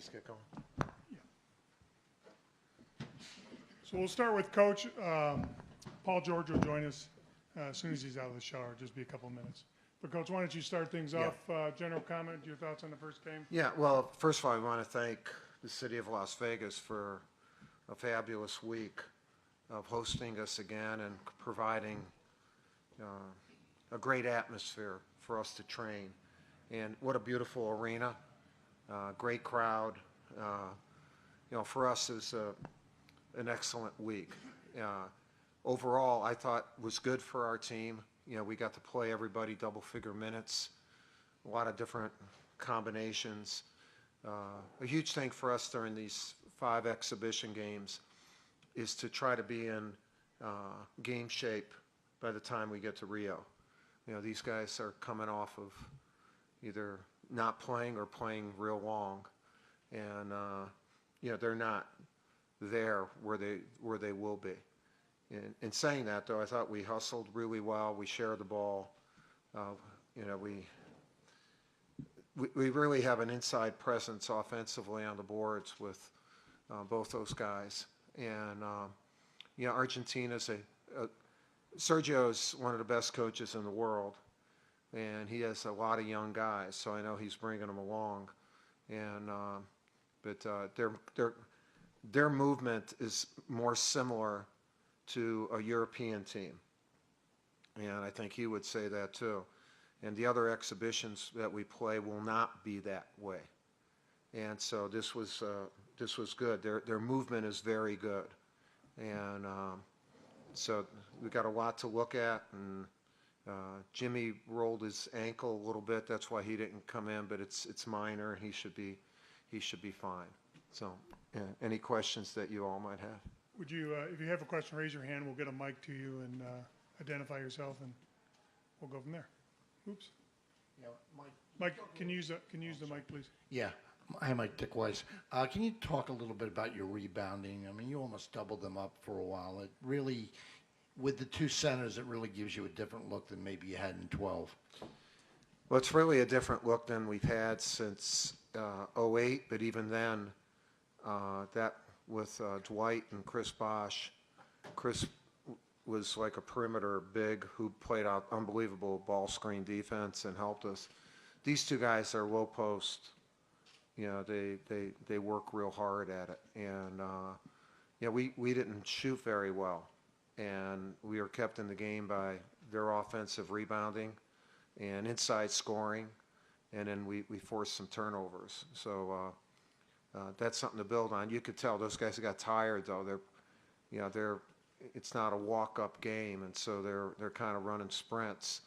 just get going? So we'll start with Coach. Paul George will join us as soon as he's out of the shower, just be a couple minutes. But Coach, why don't you start things off? General comment, your thoughts on the first game? Yeah, well, first of all, I want to thank the city of Las Vegas for a fabulous week of hosting us again and providing a great atmosphere for us to train. And what a beautiful arena, great crowd. For us, it was an excellent week. Overall, I thought was good for our team. We got to play everybody double-figure minutes, a lot of different combinations. A huge thing for us during these 5 exhibition games is to try to be in game shape by the time we get to Rio. These guys are coming off of either not playing or playing real long, and they're not there where they will be. In saying that, though, I thought we hustled really well. We shared the ball. We really have an inside presence offensively on the boards with both those guys. And Argentina's Sergio's one of the best coaches in the world, and he has a lot of young guys. So I know he's bringing them along, and but their movement is more similar to a European team, and I think he would say that too. And the other exhibitions that we play will not be that way, and so this was good. Their movement is very good, and so we got a lot to look at. And Jimmy rolled his ankle a little bit. That's why he didn't come in, but it's minor. He should be fine. So, any questions that you all might have? Would you, if you have a question, raise your hand. We'll get a mic to you and identify yourself, and we'll go from there. Oops. Yeah, Mike, can you use the mic, please? Yeah. Hi, Mike. Dick Weiss. Can you talk a little bit about your rebounding? I mean, you almost doubled them up for a while. It really, with the 2 centers, it really gives you a different look than maybe you had in 12. Well, it's really a different look than we've had since '08, but even then, that with Dwight and Chris Bosh. Chris was like a perimeter big who played out unbelievable ball screen defense and helped us. These 2 guys are low post. They work real hard at it. And we didn't shoot very well, and we were kept in the game by their offensive rebounding and inside scoring, and then we forced some turnovers. So that's something to build on. You could tell those guys got tired, though. It's not a walk-up game, and so they're kind of running sprints,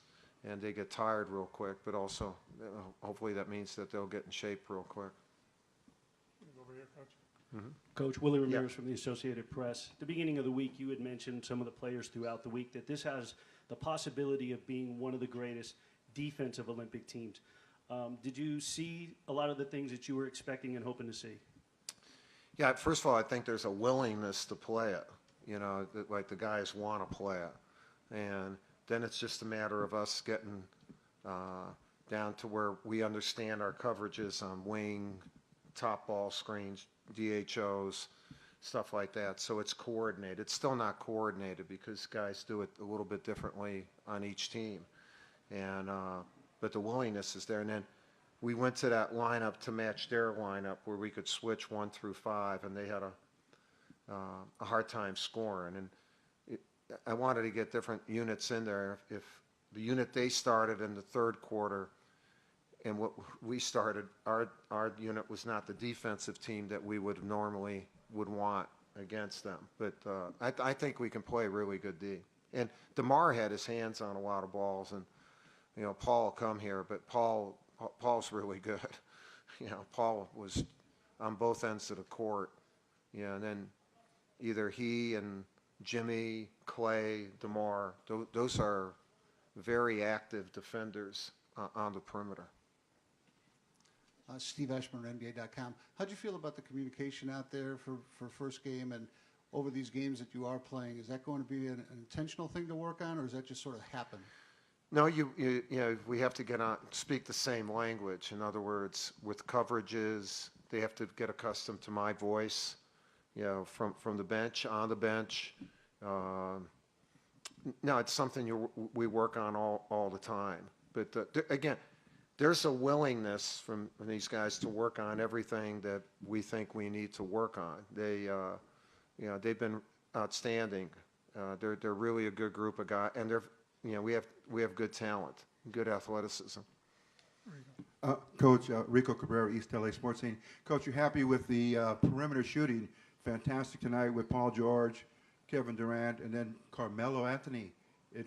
and they get tired real quick. But also, hopefully, that means that they'll get in shape real quick. Over here, Coach. Mm-hmm. Coach, Willie Ramirez from the Associated Press. At the beginning of the week, you had mentioned some of the players throughout the week that this has the possibility of being one of the greatest defensive Olympic teams. Did you see a lot of the things that you were expecting and hoping to see? Yeah, first of all, I think there's a willingness to play it. Like the guys want to play it. And then it's just a matter of us getting down to where we understand our coverages on wing, top ball screens, DHOs, stuff like that. So it's coordinated. It's still not coordinated because guys do it a little bit differently on each team. And but the willingness is there. And then we went to that lineup to match their lineup where we could switch 1 through 5, and they had a hard time scoring. And I wanted to get different units in there. If the unit they started in the 3rd quarter and what we started, our unit was not the defensive team that we would normally want against them. But I think we can play really good D. And DeMar had his hands on a lot of balls, and Paul will come here, but Paul's really good. Paul was on both ends of the court. And then either he and Jimmy, Clay, DeMar, those are very active defenders on the perimeter. Steve Ashburn, NBA.com. How'd you feel about the communication out there for first game and over these games that you are playing? Is that going to be an intentional thing to work on, or does that just sort of happen? No, we have to speak the same language. In other words, with coverages They have to get accustomed to my voice, from the bench, on the bench. No, it's something we work on all the time. But again, there's a willingness from these guys to work on everything that we think we need to work on. They've been outstanding. They're really a good group of guys, and we have good talent, good athleticism. Coach, Rico Cabrera, East LA Sports Scene. Coach, you're happy with the perimeter shooting? Fantastic tonight with Paul George, Kevin Durant, and then Carmelo Anthony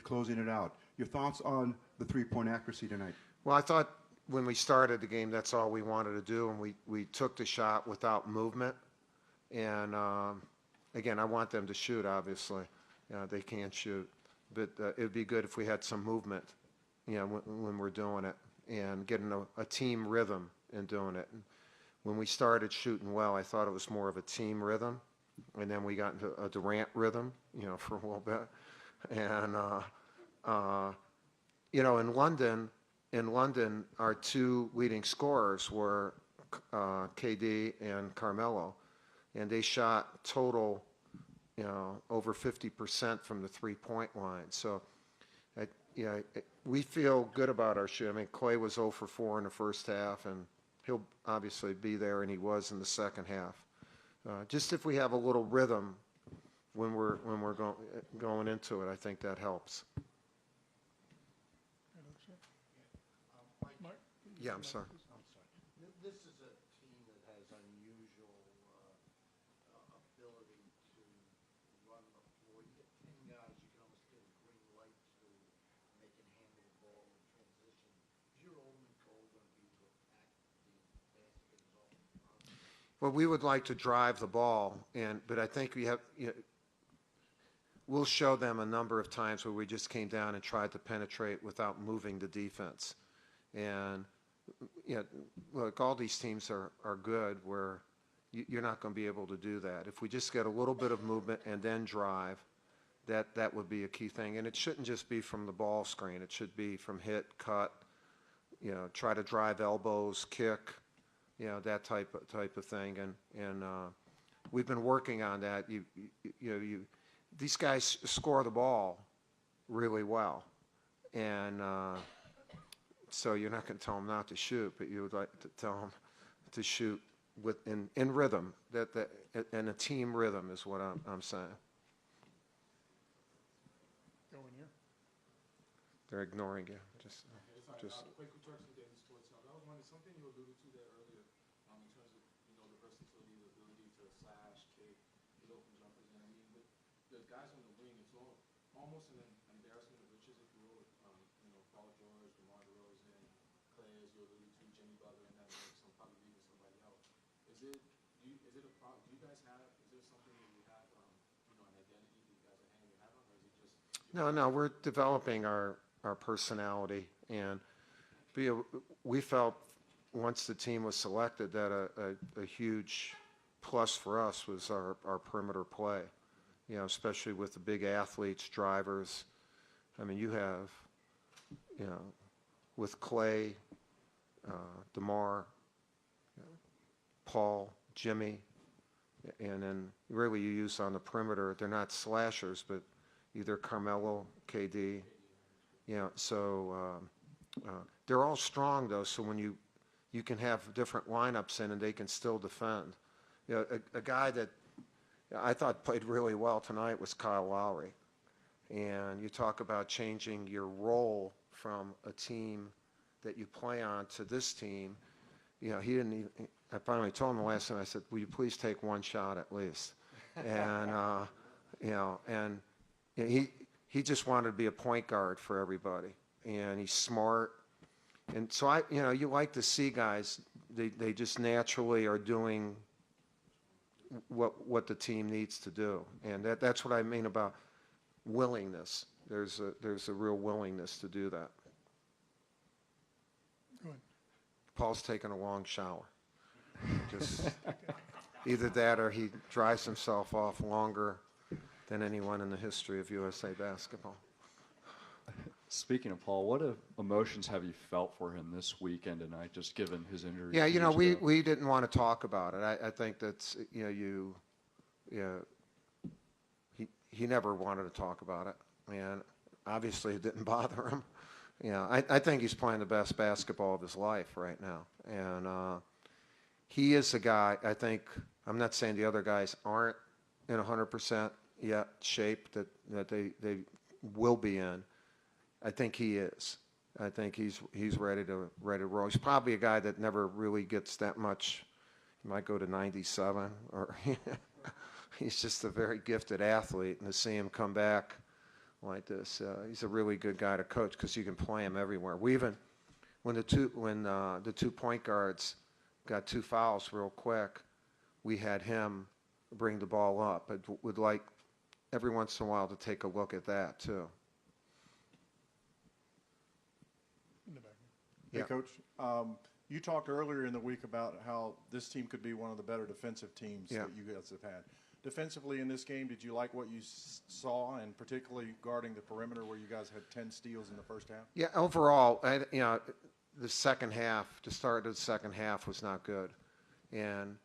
closing it out. Your thoughts on the three-point accuracy tonight? Well, I thought when we started the game, that's all we wanted to do, and we took the shot without movement. And again, I want them to shoot, obviously. They can't shoot. But it would be good if we had some movement, when we're doing it, and getting a team rhythm in doing it. And when we started shooting well, I thought it was more of a team rhythm. And then we got into a Durant rhythm, for a little bit. And, in London, our two leading scorers were KD and Carmelo. And they shot total, over 50% from the three-point line. So, we feel good about our shoot. I mean, Clay was 0 for 4 in the first half, and he'll obviously be there, and he was in the second half. Just if we have a little rhythm when we're going into it, I think that helps. Yeah, I'm sorry. This is a team that has unusual ability to run the floor. You get 10 guys, you can almost get a green light to make it handle the ball in transition. Is your ultimate goal going to be to attack the basket as often as possible? Well, we would like to drive the ball, but I think we'll show them a number of times where we just came down and tried to penetrate without moving the defense. And look, all these teams are good where you're not going to be able to do that. If we just get a little bit of movement and then drive, that would be a key thing. And it shouldn't just be from the ball screen. It should be from hit, cut, try to drive elbows, kick, that type of thing. And we've been working on that. These guys score the ball really well. And so you're not going to tell them not to shoot, but you would like to tell them to shoot in rhythm, and a team rhythm is what I'm saying. Go in here. They're ignoring you. Just. Quick return to Dennis towards that was something you alluded to there earlier, in terms of the versatility, the ability to slash, kick, hit open jumpers, and I mean with the guys on the wing, it's almost an embarrassment of riches, if you will. Paul George, DeMar DeRozan, Clay, as you alluded to, Jimmy Butler, and that mix. I'm probably leaving somebody out. Is it a problem? Do you guys have? Is there something that you have? An identity that you guys are hanging your hat on, or is it just? No, we're developing our personality, and we felt once the team was selected that a huge plus for us was our perimeter play, especially with the big athletes, drivers. I mean, you have, with Clay, DeMar, Paul, Jimmy, and then really you use on the perimeter, they're not slashers, but either Carmelo, KD, so they're all strong though, so when you can have different lineups in and they can still defend. A guy that I thought played really well tonight was Kyle Lowry. And you talk about changing your role from a team that you play on to this team. He didn't even, I finally told him the last time, I said, will you please take one shot at least? And, and he just wanted to be a point guard for everybody. And he's smart. And so you like to see guys, they just naturally are doing what the team needs to do. And that's what I mean about willingness. There's a real willingness to do that. Go ahead. Paul's taking a long shower. Just either that or he dries himself off longer than anyone in the history of USA basketball. Speaking of Paul, what emotions have you felt for him this weekend tonight, just given his injury? Yeah, 2 you know, years ago? we didn't want to talk about it. I think that's, he never wanted to talk about it, and obviously it didn't bother him. I think he's playing the best basketball of his life right now, and he is a guy. I'm not saying the other guys aren't in 100% yet shape that they will be in. I think he is. I think he's ready to roll. He's probably a guy that never really gets that much. He might go to 97, or he's just a very gifted athlete. And to see him come back like this, he's a really good guy to coach because you can play him everywhere. We even when the 2 point guards got 2 fouls real quick, we had him bring the ball up. I would like every once in a while to take a look at that too. In the back. Hey, Yeah. Coach, you talked earlier in the week about how this team could be one of the better defensive teams Yeah. that you guys have had. Defensively in this game, did you like what you saw, and particularly guarding the perimeter where you guys had 10 steals in the first half? Yeah, overall, the second half, the start of the second half was not good. And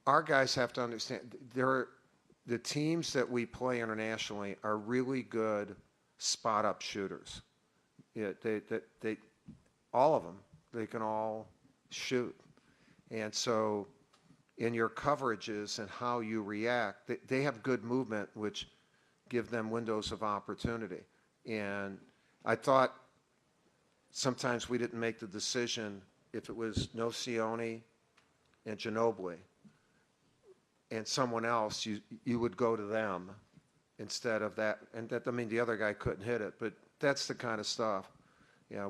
our guys have to understand, the teams that we play internationally are really good spot-up shooters. Yeah, they all of them, they can all shoot. And so in your coverages and how you react, they have good movement, which give them windows of opportunity. And I thought sometimes we didn't make the decision if it was Nocioni and Ginobili and someone else, you would go to them instead of that. And that, I mean, the other guy couldn't hit it, but that's the kind of stuff,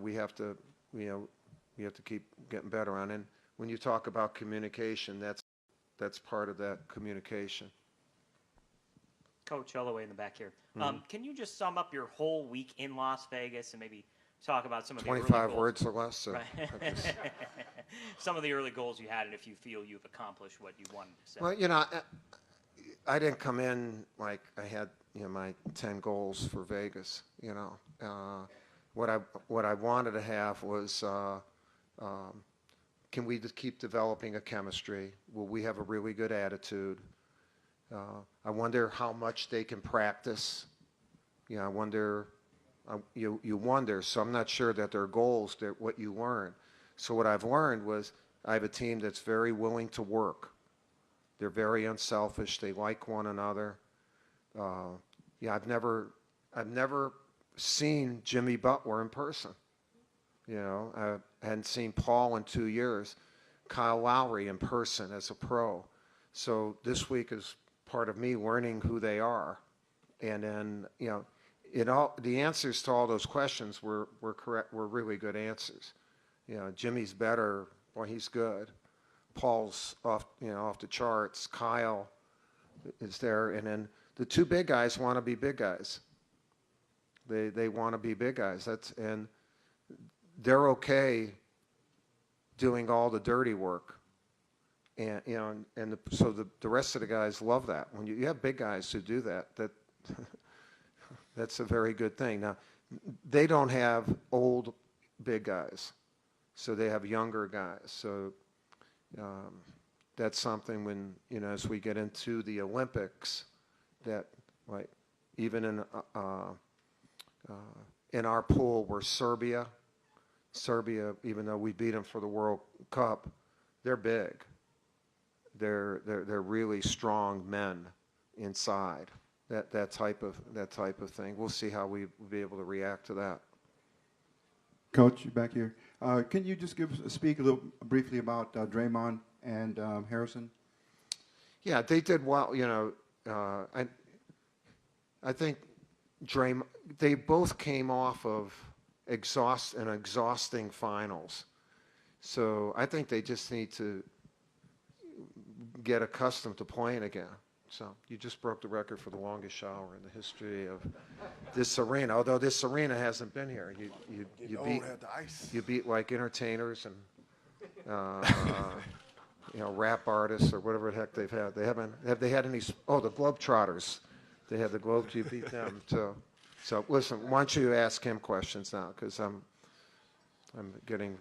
we have to, we have to keep getting better on. And when you talk about communication, that's part of that communication. Coach, all the way in the back here. Can you just sum up your whole week in Las Vegas and maybe talk about some of the early 25 goals? words or less. So Right. Some of the early goals you had, and if you feel you've accomplished what you wanted to say. Well, I didn't come in like I had my 10 goals for Vegas. What I wanted to have was can we just keep developing a chemistry? Will we have a really good attitude? I wonder how much they can practice. I wonder. You wonder. So I'm not sure that their goals, that what you learn. So what I've learned was I have a team that's very willing to work. They're very unselfish. They like one another. I've never seen Jimmy Butler in person. I hadn't seen Paul in 2 years. Kyle Lowry in person as a pro. So this week is part of me learning who they are, and then the answers to all those questions were correct. Were really good answers. Jimmy's better. Well, he's good. Paul's off the charts. Kyle is there, and then the 2 big guys want to be big guys. They want to be big guys. And they're okay doing all the dirty work. And so the rest of the guys love that. When you have big guys who do that, that's a very good thing. Now, they don't have old big guys, so they have younger guys. So that's something when as we get into the Olympics, that like even in our pool we're Serbia, even though we beat them for the World Cup, they're big. They're really strong men inside. That type of thing. We'll see how we'll be able to react to that. Coach, you back here. Can you just speak a little briefly about Draymond and Harrison? Yeah, they did well. I think they both came off of an exhausting finals. So I think they just need to get accustomed to playing again. So you just broke the record for the longest shower in the history of this arena. Although this arena hasn't been here, you beat like entertainers and rap artists or whatever the heck they've had. Have they had any? Oh, the Globetrotters. They had the Globes. You beat them too. So listen, why don't you ask him questions now? Because I'm getting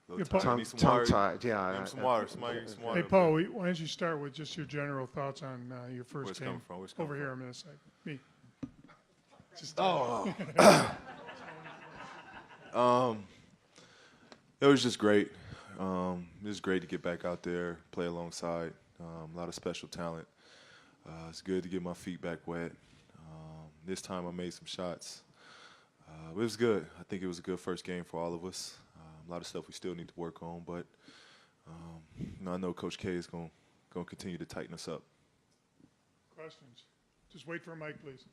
Yeah, Paul- tongue-tied. Yeah. Some water. Somebody need some water. Hey, Paul, why don't you start with just your general thoughts on your first Where's it game? coming from? Where's it coming Over from? here, I'm going to say. Me. Just It was just great. It was great to get back out there, play alongside a lot of special talent. It's good to get my feet back wet. This time I made some shots. It was good. I think it was a good first game for all of us. A lot of stuff we still need to work on, but I know Coach K is going to continue to tighten us up. questions. Just wait for a mic, please.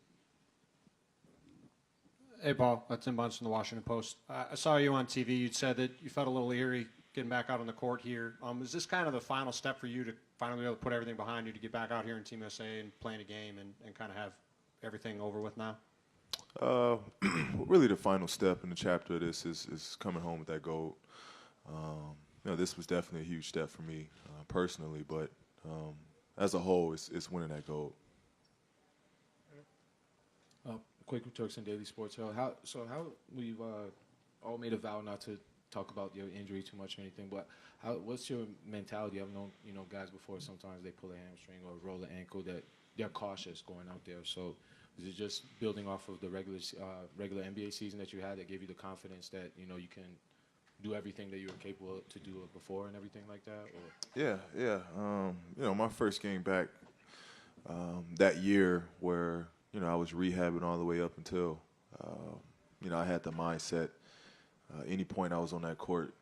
Hey, Paul. Tim Bunce from the Washington Post. I saw you on TV. You said that you felt a little eerie getting back out on the court here. Is this kind of the final step for you to finally be able to put everything behind you to get back out here in Team USA and playing a game and kind of have everything over with now? Really the final step in the chapter of this is coming home with that gold. This was definitely a huge step for me personally, but as a whole, it's winning that gold. Quaker Turks and Daily Sports. How we've all made a vow not to talk about your injury too much or anything, but what's your mentality? I've known guys before. Sometimes they pull a hamstring or roll an ankle that they're cautious going out there. So is it just building off of the regular NBA season that you had that gave you the confidence that you can do everything that you were capable to do before and everything like that? Or? Yeah. My first game back that year where I was rehabbing all the way up until I had the mindset. Any point I was on that court,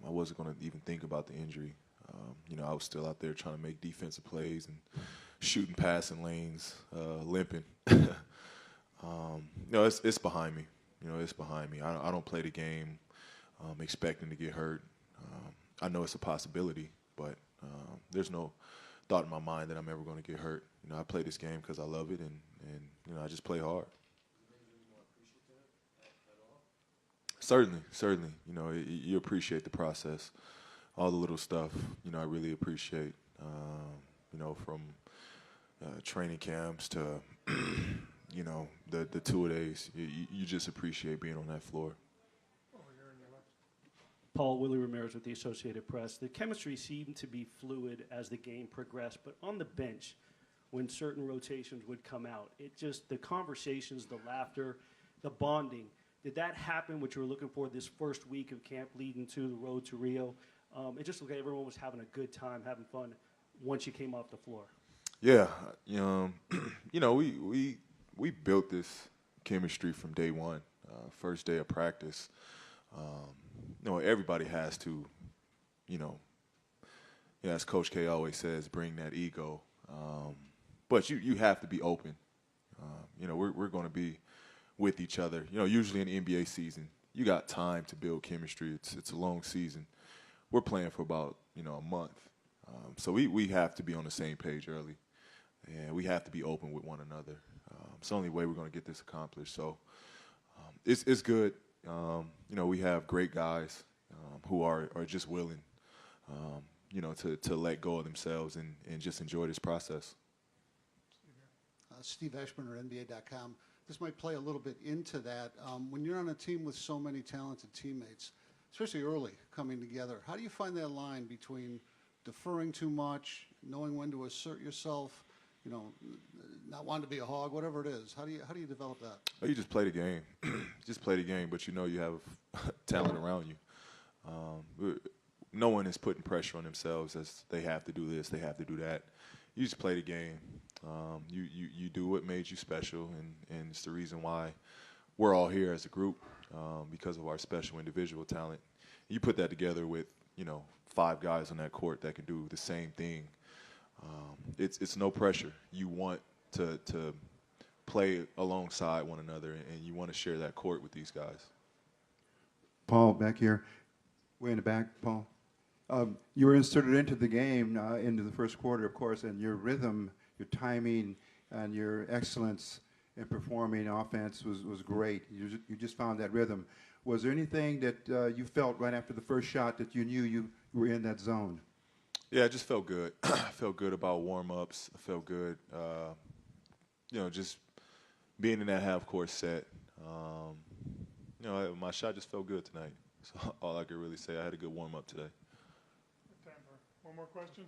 I wasn't going to even think about the injury. I was still out there trying to make defensive plays and shooting passing lanes, limping. It's behind me. It's behind me. I don't play the game expecting to get hurt. I know it's a possibility, but there's no thought in my mind that I'm ever going to get hurt. I play this game because I love it, and I just play hard. Certainly. You appreciate the process, all the little stuff. I really appreciate. From training camps to the 2 days. You just appreciate being on that floor. Paul, Willie Ramirez with the Associated Press. The chemistry seemed to be fluid as the game progressed, but on the bench, when certain rotations would come out, the conversations, the laughter, the bonding, did that happen, what you were looking for this first week of camp leading to the road to Rio? It just looked like everyone was having a good time, having fun once you came off the floor. Yeah, we built this chemistry from day one, first day of practice. Everybody has to, as Coach K always says, bring that ego. But you have to be open. We're going to be with each other. Usually in the NBA season, you got time to build chemistry. It's a long season. We're playing for about, a month. So we have to be on the same page early. And we have to be open with one another. It's the only way we're going to get this accomplished. So it's good. We have great guys who are just willing, to let go of themselves and just enjoy this process. Steve Eschman, NBA.com. This might play a little bit into that. When you're on a team with so many talented teammates, especially early coming together, how do you find that line between deferring too much, knowing when to assert yourself, not wanting to be a hog, whatever it is? How do you develop that? You just play the game. Just play the game, but you have talent around you. No one is putting pressure on themselves as they have to do this, they have to do that. You just play the game. You do what made you special, and it's the reason why we're all here as a group, because of our special individual talent. You put that together with 5 guys on that court that can do the same thing. It's no pressure. You want to play alongside one another, and you want to share that court with these guys. Paul, back here, way in the back, Paul. You were inserted into the game, into the first quarter, of course, and your rhythm, your timing, and your excellence in performing offense was great. You just found that rhythm. Was there anything that you felt right after the first shot that you knew you were in that zone? Yeah, it just felt good. I felt good about warm-ups. I felt good, just being in that half court set, you know, my shot just felt good tonight. So all I could really say, I had a good warm up today. Time for one more question.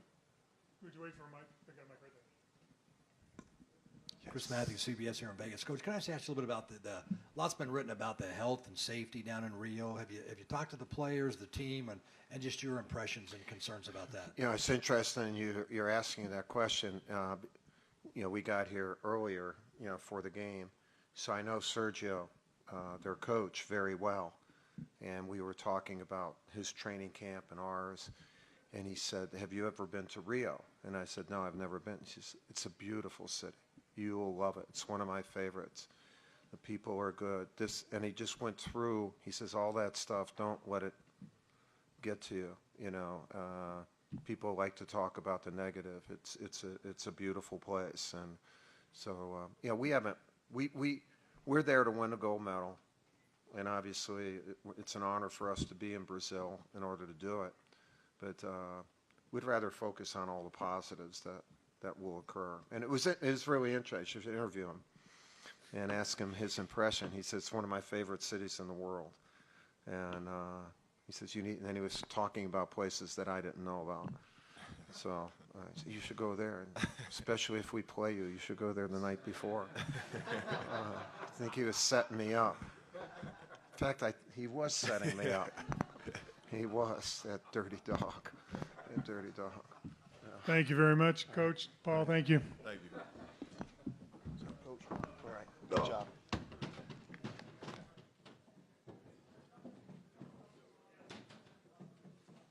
Would you wait for a mic? I got a mic right there. Chris Matthews, CBS here in Vegas. Coach, can I just ask you a little bit about the lots been written about the health and safety down in Rio. Have you talked to the players, the team, and just your impressions and concerns about that? You know, it's interesting you're asking that question. You know, we got here earlier, you know, for the game. So I know Sergio, their coach, very well. And we were talking about his training camp and ours. And he said, have you ever been to Rio? And I said, no, I've never been. She said, it's a beautiful city. You will love it. It's one of my favorites. The people are good. And he just went through, he says, all that stuff, don't let it get to you. You know, people like to talk about the negative. It's a beautiful place. And so, you know, we're there to win a gold medal. And obviously, it's an honor for us to be in Brazil in order to do it. But we'd rather focus on all the positives that will occur. And it was really interesting. You should interview him and ask him his impression. He says, it's one of my favorite cities in the world. And he says, and then he was talking about places that I didn't know about. So you should go there, and especially if we play you. You should go there the night before. I think he was setting me up. In fact, he was setting me up. He was, that dirty dog. That dirty dog. Yeah. Thank you very much, Coach. Paul, thank you. Thank you. Coach, all right. Good job.